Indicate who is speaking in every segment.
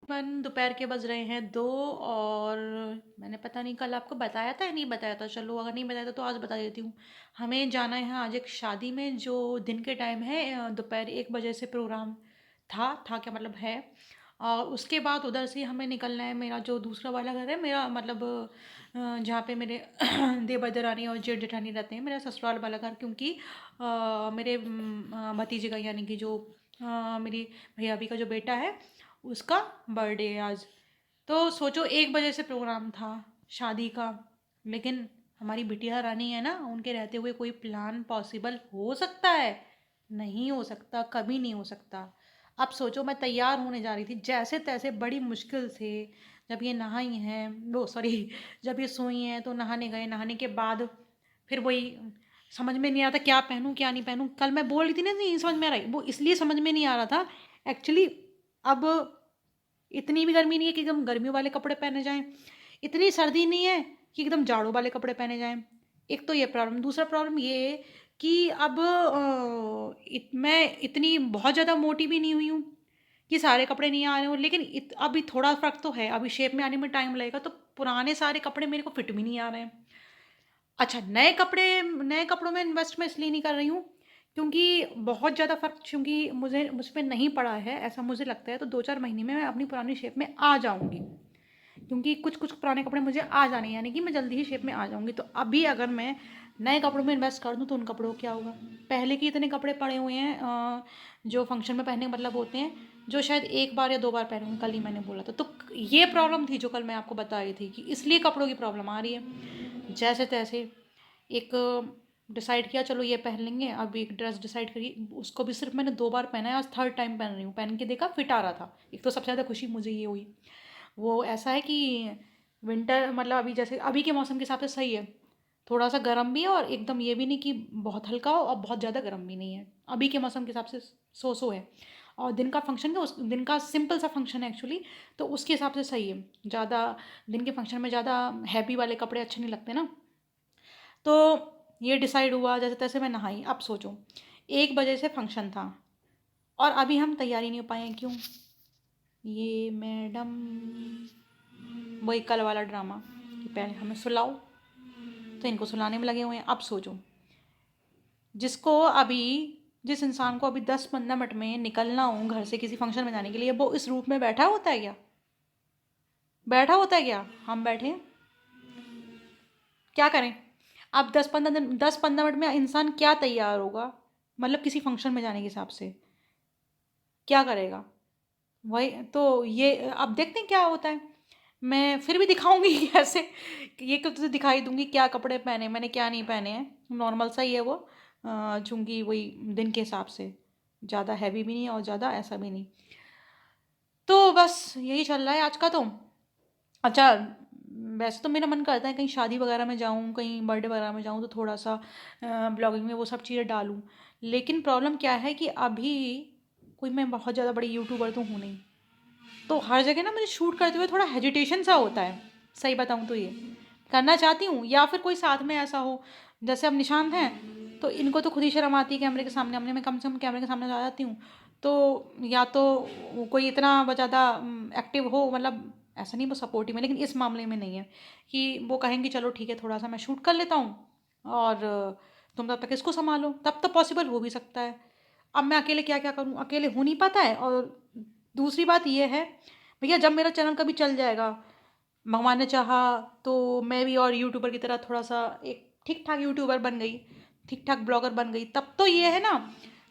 Speaker 1: तकरीबन दोपहर के बज रहे हैं 2 और मैंने पता नहीं कल आपको बताया था या नहीं बताया था। चलो अगर नहीं बताया था तो आज बता देती हूँ। हमें जाना है आज एक शादी में जो दिन के टाइम है, दोपहर 1 बजे से प्रोग्राम था क्या मतलब है। और उसके बाद उधर से हमें निकलना है। मेरा जो दूसरा वाला घर है मेरा मतलब जहाँ पे मेरे देवर देवरानी और जेठ जेठानी रहते हैं, मेरा ससुराल वाला घर, क्योंकि मेरे भतीजे का यानी कि जो मेरी भैया का जो बेटा है उसका बर्थडे है आज। तो सोचो 1 बजे से प्रोग्राम था शादी का, लेकिन हमारी बिटिया रानी है ना, उनके रहते हुए कोई प्लान पॉसिबल हो सकता है? नहीं हो सकता, कभी नहीं हो सकता। अब सोचो मैं तैयार होने जा रही थी जैसे तैसे बड़ी मुश्किल से, जब ये नहाई हैं वो सॉरी जब ये सोई हैं तो नहाने गए। नहाने के बाद फिर वही समझ में नहीं आता क्या पहनूं क्या नहीं पहनूं। कल मैं बोल रही थी ना नहीं समझ में आ रही, वो इसलिए समझ में नहीं आ रहा था एक्चुअली। अब इतनी भी गर्मी नहीं है कि एकदम गर्मियों वाले कपड़े पहने जाएं, इतनी सर्दी नहीं है कि एकदम जाड़ों वाले कपड़े पहने जाएं। एक तो ये प्रॉब्लम, दूसरा प्रॉब्लम ये कि अब मैं इतनी बहुत ज़्यादा मोटी भी नहीं हुई हूँ कि सारे कपड़े नहीं आ रहे हों, लेकिन अभी थोड़ा फ़र्क तो है, अभी शेप में आने में टाइम लगेगा। तो पुराने सारे कपड़े मेरे को फिट भी नहीं आ रहे हैं। अच्छा, नए कपड़ों में इन्वेस्ट मैं इसलिए नहीं कर रही हूँ क्योंकि बहुत ज़्यादा फ़र्क चूँकि मुझ पे नहीं पड़ा है, ऐसा मुझे लगता है। तो 2-4 महीने में मैं अपनी पुरानी शेप में आ जाऊँगी, क्योंकि कुछ पुराने कपड़े मुझे आ जाने हैं, यानी कि मैं जल्दी ही शेप में आ जाऊँगी। तो अभी अगर मैं नए कपड़ों में इन्वेस्ट कर दूँ तो उन कपड़ों को क्या होगा? पहले के इतने कपड़े पड़े हुए हैं जो फंक्शन में पहनने का मतलब होते हैं, जो शायद 1 बार या 2 बार पहनूँगी। कल ही मैंने बोला था। तो ये प्रॉब्लम थी जो कल मैं आपको बता रही थी कि इसलिए कपड़ों की प्रॉब्लम आ रही है। जैसे-तैसे एक डिसाइड किया, चलो ये पहन लेंगे। अब एक ड्रेस डिसाइड करी, उसको भी सिर्फ मैंने 2 बार पहना है, आज थर्ड टाइम पहन रही हूँ। पहन के देखा, फिट आ रहा था। एक तो सबसे ज़्यादा खुशी मुझे ये हुई। वो ऐसा है कि विंटर मतलब अभी जैसे अभी के मौसम के हिसाब से सही है। थोड़ा सा गर्म भी है और एकदम ये भी नहीं कि बहुत हल्का हो और बहुत ज़्यादा गर्म भी नहीं है। अभी के मौसम के हिसाब से सो है। और दिन का फंक्शन है, उस दिन का सिंपल सा फंक्शन है एक्चुअली, तो उसके हिसाब से सही है। ज़्यादा दिन के फंक्शन में ज़्यादा हैवी वाले कपड़े अच्छे नहीं लगते ना। तो ये डिसाइड हुआ, जैसे तैसे मैं नहाई। अब सोचो 1 बजे से फंक्शन था और अभी हम तैयारी नहीं हो पाए हैं। क्यों? ये मैडम वही कल वाला ड्रामा कि पहले हमें सुलाओ, तो इनको सुलाने में लगे हुए हैं। अब सोचो जिसको अभी जिस इंसान को अभी 10-15 मिनट में निकलना हो घर से किसी फंक्शन में जाने के लिए, वो इस रूप में बैठा होता है क्या? बैठा होता है क्या? हम बैठे हैं, क्या करें? अब 10-15 मिनट में इंसान क्या तैयार होगा, मतलब किसी फंक्शन में जाने के हिसाब से क्या करेगा? वही तो, ये अब देखते हैं क्या होता है। मैं फिर भी दिखाऊंगी कैसे, ये तो तुझे दिखाई दूंगी क्या कपड़े पहने मैंने क्या नहीं पहने हैं। नॉर्मल सा ही है वो, चूंकि वही दिन के हिसाब से, ज़्यादा हैवी भी नहीं और ज़्यादा ऐसा भी नहीं। तो बस यही चल रहा है आज का। तो अच्छा, वैसे तो मेरा मन करता है कहीं शादी वगैरह में जाऊँ, कहीं बर्थडे वगैरह में जाऊँ तो थोड़ा सा ब्लॉगिंग में वो सब चीज़ें डालूँ। लेकिन प्रॉब्लम क्या है कि अभी कोई मैं बहुत ज़्यादा बड़ी यूट्यूबर तो हूँ नहीं, तो हर जगह ना मुझे शूट करते हुए थोड़ा हेजिटेशन सा होता है। सही बताऊँ तो ये करना चाहती हूँ, या फिर कोई साथ में ऐसा हो। जैसे अब निशांत हैं, तो इनको तो खुद ही शर्म आती है कैमरे के सामने आने में। कम से कम कैमरे के सामने आ जाती हूँ तो या तो वो कोई इतना ज़्यादा एक्टिव हो, मतलब ऐसा नहीं वो सपोर्टिव है, लेकिन इस मामले में नहीं है कि वो कहेंगे चलो ठीक है थोड़ा सा मैं शूट कर लेता हूँ और तुम तब तक इसको संभालो। तब तो पॉसिबल हो भी सकता है। अब मैं अकेले क्या क्या करूँ, अकेले हो नहीं पाता है। और दूसरी बात ये है भैया, जब मेरा चैनल कभी चल जाएगा, भगवान ने चाहा, तो मैं भी और यूट्यूबर की तरह थोड़ा सा एक ठीक ठाक यूट्यूबर बन गई, ठीक ठाक ब्लॉगर बन गई, तब तो ये है ना,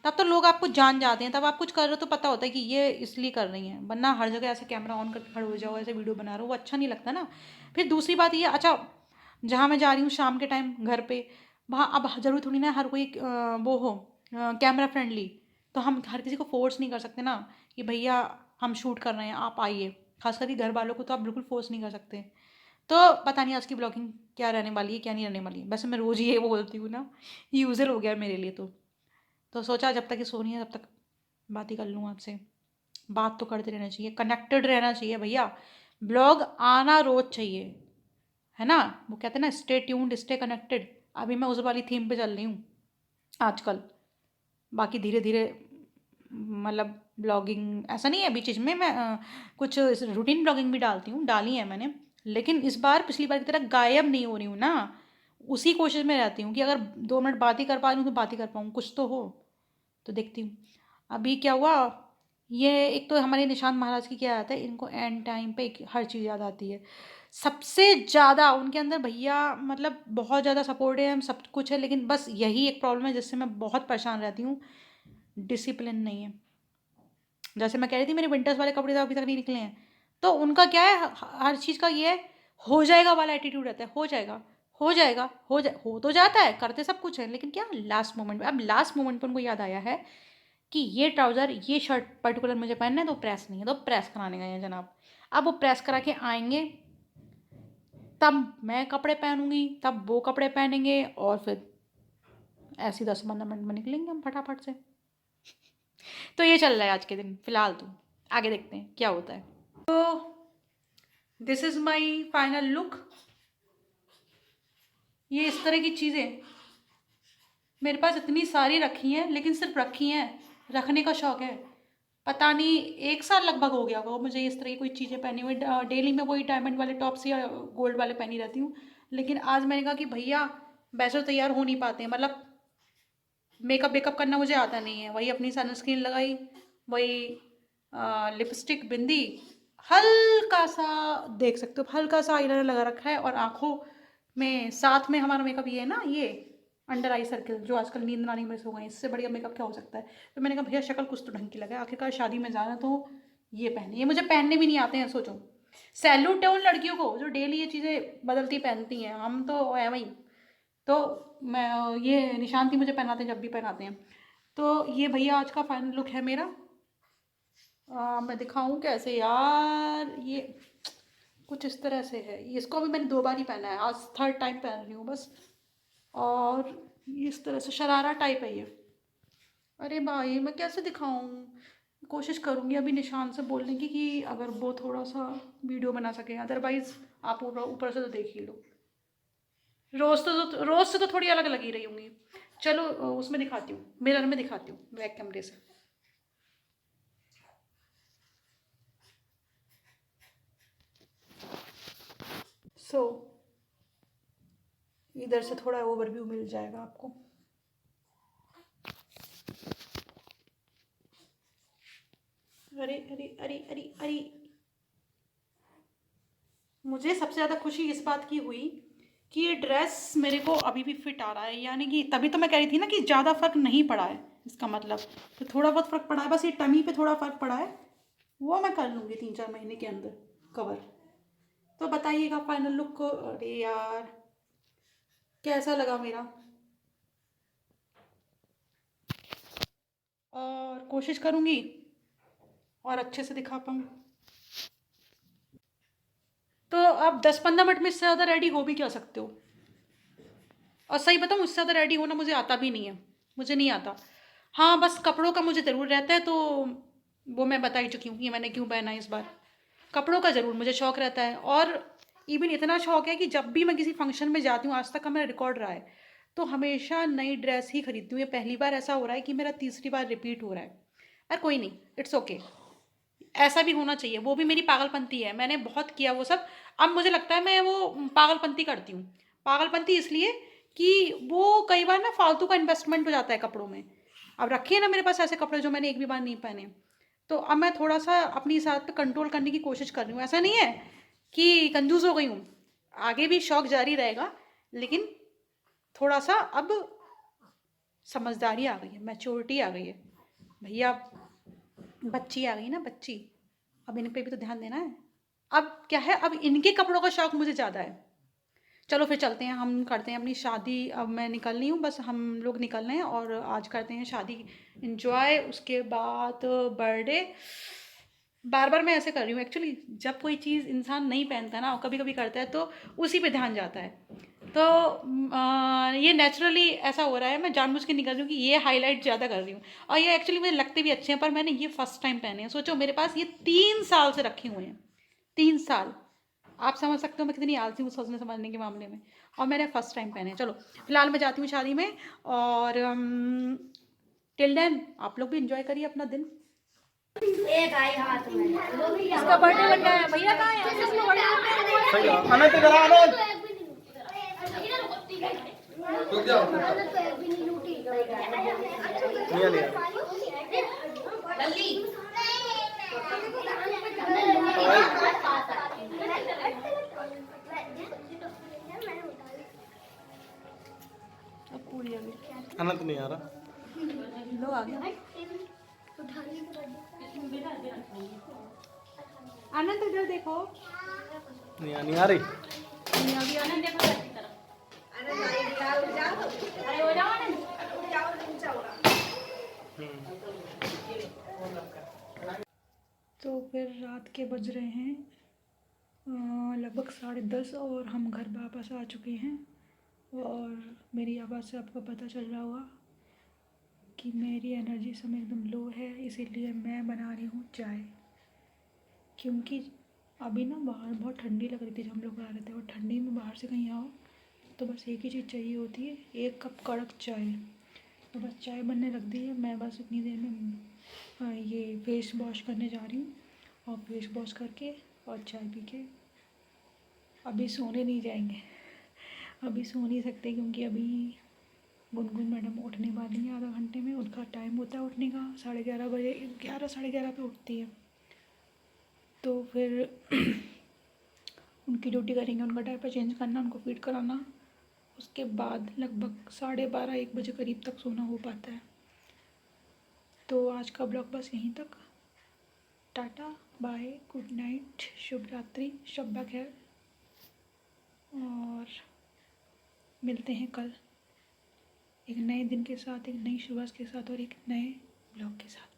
Speaker 1: तब तो लोग आपको जान जाते हैं। तब आप कुछ कर रहे हो तो पता होता है कि ये इसलिए कर रही हैं। वरना हर जगह ऐसे कैमरा ऑन करके खड़े हो जाओ, ऐसे वीडियो बना रहे हो, वो अच्छा नहीं लगता ना। फिर दूसरी बात ये, अच्छा जहाँ मैं जा रही हूँ शाम के टाइम घर पे, वहाँ अब ज़रूरी थोड़ी ना हर कोई वो हो कैमरा फ्रेंडली। तो हम हर किसी को फोर्स नहीं कर सकते ना कि भैया हम शूट कर रहे हैं आप आइए। खास करके घर वालों को तो आप बिल्कुल फोर्स नहीं कर सकते। तो पता नहीं आज की ब्लॉगिंग क्या रहने वाली है क्या नहीं रहने वाली है। वैसे मैं रोज़ ही ये बोलती हूँ ना, यूजर हो गया मेरे लिए। तो सोचा जब तक ये सोनी है तब तक बात ही कर लूँ आपसे। बात तो करते रहना चाहिए, कनेक्टेड रहना चाहिए भैया। ब्लॉग आना रोज चाहिए, है ना। वो कहते हैं ना, स्टे ट्यून्ड स्टे कनेक्टेड। अभी मैं उस वाली थीम पे चल रही हूँ आजकल। बाकी धीरे धीरे मतलब ब्लॉगिंग ऐसा नहीं है, बीच बीच में मैं कुछ रूटीन ब्लॉगिंग भी डालती हूँ, डाली है मैंने। लेकिन इस बार पिछली बार की तरह गायब नहीं हो रही हूँ ना, उसी कोशिश में रहती हूँ कि अगर 2 मिनट बात ही कर पा रही हूँ तो बात ही कर पाऊँ, कुछ तो हो। तो देखती हूँ अभी क्या हुआ। ये एक तो हमारे निशांत महाराज की क्या आता है, इनको एंड टाइम पे हर चीज़ याद आती है। सबसे ज़्यादा उनके अंदर भैया, मतलब बहुत ज़्यादा सपोर्ट है, हम सब कुछ है, लेकिन बस यही एक प्रॉब्लम है जिससे मैं बहुत परेशान रहती हूँ, डिसिप्लिन नहीं है। जैसे मैं कह रही थी मेरे विंटर्स वाले कपड़े तो अभी तक नहीं निकले हैं, तो उनका क्या है, हर चीज़ का ये है, हो जाएगा वाला एटीट्यूड रहता है, हो जाएगा, हो जाएगा, हो तो जाता है, करते सब कुछ है, लेकिन क्या लास्ट मोमेंट में, अब लास्ट मोमेंट पर उनको याद आया है कि ये ट्राउज़र ये शर्ट पर्टिकुलर मुझे पहनना है, तो प्रेस नहीं है, तो प्रेस कराने गए हैं जनाब। अब वो प्रेस करा के आएंगे, तब मैं कपड़े पहनूंगी, तब वो कपड़े पहनेंगे, और फिर ऐसे 10-15 मिनट में निकलेंगे हम फटाफट से। तो ये चल रहा है आज के दिन फिलहाल, तो आगे देखते हैं क्या होता है। तो this is my final look. ये इस तरह की चीज़ें मेरे पास इतनी सारी रखी हैं, लेकिन सिर्फ रखी हैं, रखने का शौक है। पता नहीं 1 साल लगभग हो गया होगा मुझे इस तरह की कोई चीज़ें पहनी हुई। डेली में वही डायमंड वाले टॉप्स या गोल्ड वाले पहनी रहती हूँ, लेकिन आज मैंने कहा कि भैया वैसे तो तैयार हो नहीं पाते हैं, मतलब मेकअप वेकअप करना मुझे आता नहीं है। वही अपनी सनस्क्रीन लगाई, वही लिपस्टिक, बिंदी, हल्का सा, देख सकते हो हल्का सा आईलाइनर लगा रखा है, और आंखों में साथ में हमारा मेकअप ये है ना, ये अंडर आई सर्कल जो आजकल नींद नानी में सो गए, इससे बढ़िया मेकअप क्या हो सकता है। तो मैंने कहा भैया शक्ल कुछ तो ढंग की लगे, आखिरकार शादी में जाना, तो ये पहने, ये मुझे पहनने भी नहीं आते हैं, सोचो। सैल्यूट है उन लड़कियों को जो डेली ये चीज़ें बदलती पहनती हैं, हम तो है वही। तो मैं, ये निशांत ही मुझे पहनाते हैं जब भी पहनाते हैं। तो ये भैया आज का फाइनल लुक है मेरा। मैं दिखाऊं कैसे यार, ये कुछ इस तरह से है, इसको अभी मैंने 2 बार ही पहना है, आज थर्ड टाइम पहन रही हूँ बस। और ये इस तरह से शरारा टाइप है ये। अरे भाई मैं कैसे दिखाऊं, कोशिश करूंगी अभी निशान से बोलने की कि अगर वो थोड़ा सा वीडियो बना सके, अदरवाइज आप ऊपर ऊपर से तो देख ही लो। रोज से तो थोड़ी अलग लगी रही होंगी। चलो उसमें दिखाती हूँ, मिरर में दिखाती हूँ बैक कैमरे से। सो इधर से थोड़ा ओवरव्यू मिल जाएगा आपको। अरे अरे अरे अरे अरे, मुझे सबसे ज़्यादा खुशी इस बात की हुई कि ये ड्रेस मेरे को अभी भी फिट आ रहा है, यानी कि तभी तो मैं कह रही थी ना कि ज़्यादा फ़र्क नहीं पड़ा है, इसका मतलब तो थोड़ा बहुत फ़र्क पड़ा है, बस ये टमी पे थोड़ा फ़र्क पड़ा है, वो मैं कर लूँगी 3-4 महीने के अंदर कवर। तो बताइएगा फाइनल लुक को, अरे यार कैसा लगा मेरा, और कोशिश करूँगी और अच्छे से दिखा पाऊँ। तो आप 10-15 मिनट में इससे ज़्यादा रेडी हो भी क्या सकते हो, और सही बताऊँ इससे ज़्यादा रेडी होना मुझे आता भी नहीं है, मुझे नहीं आता। हाँ बस कपड़ों का मुझे ज़रूर रहता है, तो वो मैं बता ही चुकी हूँ कि मैंने क्यों पहना है इस बार। कपड़ों का ज़रूर मुझे शौक रहता है, और इवन इतना शौक है कि जब भी मैं किसी फंक्शन में जाती हूँ, आज तक का मेरा रिकॉर्ड रहा है, तो हमेशा नई ड्रेस ही खरीदती हूँ। ये पहली बार ऐसा हो रहा है कि मेरा तीसरी बार रिपीट हो रहा है, पर कोई नहीं, इट्स ओके। ऐसा भी होना चाहिए, वो भी मेरी पागलपंती है, मैंने बहुत किया वो सब। अब मुझे लगता है मैं वो पागलपंती करती हूँ। पागलपंती इसलिए कि वो कई बार ना फालतू का इन्वेस्टमेंट हो जाता है कपड़ों में। अब रखे हैं ना मेरे पास ऐसे कपड़े जो मैंने एक भी बार नहीं पहने, तो अब मैं थोड़ा सा अपनी इस आदत पे कंट्रोल करने की कोशिश कर रही हूँ। ऐसा नहीं है कि कंजूस हो गई हूँ, आगे भी शौक जारी रहेगा, लेकिन थोड़ा सा अब समझदारी आ गई है, मैच्योरिटी आ गई है भैया, बच्ची आ गई ना बच्ची, अब इन पे भी तो ध्यान देना है। अब क्या है, अब इनके कपड़ों का शौक मुझे ज़्यादा है। चलो फिर चलते हैं, हम करते हैं अपनी शादी, अब मैं निकल रही हूँ, बस हम लोग निकल रहे हैं और आज करते हैं शादी इंजॉय, उसके बाद बर्थडे। बार बार मैं ऐसे कर रही हूँ एक्चुअली, जब कोई चीज़ इंसान नहीं पहनता ना, कभी कभी करता है, तो उसी पे ध्यान जाता है। तो ये नेचुरली ऐसा हो रहा है, मैं जानबूझ के निकल रही हूँ कि ये हाईलाइट ज़्यादा कर रही हूँ, और ये एक्चुअली मुझे लगते भी अच्छे हैं, पर मैंने ये फर्स्ट टाइम पहने हैं। सोचो मेरे पास ये 3 साल से रखे हुए हैं, 3 साल। आप समझ सकते हो मैं कितनी आलसी हूँ सोचने समझने के मामले में, और मैंने फर्स्ट टाइम पहने हैं। चलो फिलहाल मैं जाती हूँ शादी में, और टिल देन आप लोग भी एंजॉय करिए अपना दिन।
Speaker 2: एक आई हाथ में
Speaker 1: इसका बर्थडे बन गया है। भैया कहाँ है? इसका बर्थडे बन गया है।
Speaker 3: सही है। अनंत इधर आ, अनंत।
Speaker 2: तो क्या
Speaker 3: नहीं नहीं
Speaker 1: अब पूरी आ गई।
Speaker 3: अनंत नहीं आ रहा।
Speaker 1: लो आ गया। आनंद इधर देखो।
Speaker 3: नहीं आ रही।
Speaker 1: अभी आनंद देखो की तरफ। अरे हो जाओ आनंद। तो फिर रात के बज रहे हैं लगभग 10:30 और हम घर वापस आ चुके हैं। और मेरी आवाज़ से आपको पता चल रहा होगा कि मेरी एनर्जी समय एकदम लो है, इसीलिए मैं बना रही हूँ चाय। क्योंकि अभी ना बाहर बहुत ठंडी लग रही थी जब हम लोग आ रहे थे, और ठंडी में बाहर से कहीं आओ तो बस एक ही चीज़ चाहिए होती है, 1 कप कड़क चाय। तो बस चाय बनने लग दी है। मैं बस इतनी देर में ये फेस वॉश करने जा रही हूँ, और फेस वॉश करके और चाय पी के अभी सोने नहीं जाएंगे। अभी सो नहीं सकते क्योंकि अभी गुनगुन मैडम उठने वाली हैं आधा घंटे में। उनका टाइम होता है उठने का 11:30 बजे, 11 साढ़े 11 पे उठती है। तो फिर उनकी ड्यूटी करेंगे, उनका डायपर चेंज करना, उनको फीड कराना, उसके बाद लगभग 12:30 1 बजे करीब तक सोना हो पाता है। तो आज का ब्लॉग बस यहीं तक। टाटा बाय, गुड नाइट, शुभ रात्रि, शब्बा खैर, और मिलते हैं कल एक नए दिन के साथ, एक नई शुरुआत के साथ और एक नए ब्लॉग के साथ।